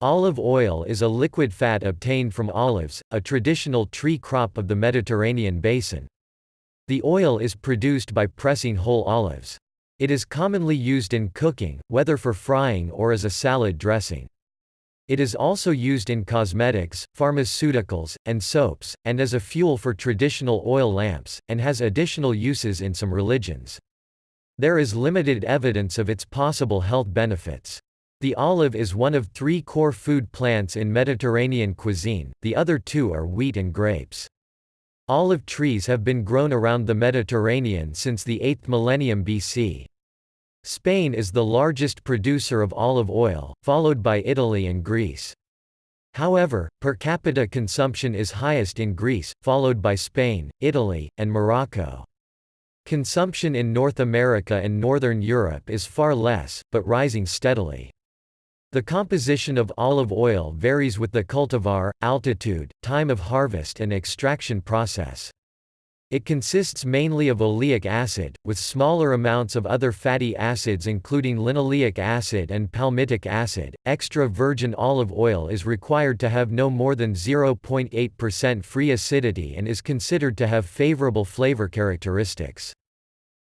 Olive oil is a liquid fat obtained from olives, a traditional tree crop of the Mediterranean basin. The oil is produced by pressing whole olives. It is commonly used in cooking, whether for frying or as a salad dressing. It is also used in cosmetics, pharmaceuticals, and soaps, and as a fuel for traditional oil lamps, and has additional uses in some religions. There is limited evidence of its possible health benefits. The olive is one of 3 core food plants in Mediterranean cuisine, the other 2 are wheat and grapes. Olive trees have been grown around the Mediterranean since the 8th millennium BC. Spain is the largest producer of olive oil, followed by Italy and Greece. However, per capita consumption is highest in Greece, followed by Spain, Italy, and Morocco. Consumption in North America and Northern Europe is far less, but rising steadily. The composition of olive oil varies with the cultivar, altitude, time of harvest and extraction process. It consists mainly of oleic acid, with smaller amounts of other fatty acids including linoleic acid and palmitic acid. Extra virgin olive oil is required to have no more than 0.8% free acidity and is considered to have favorable flavor characteristics.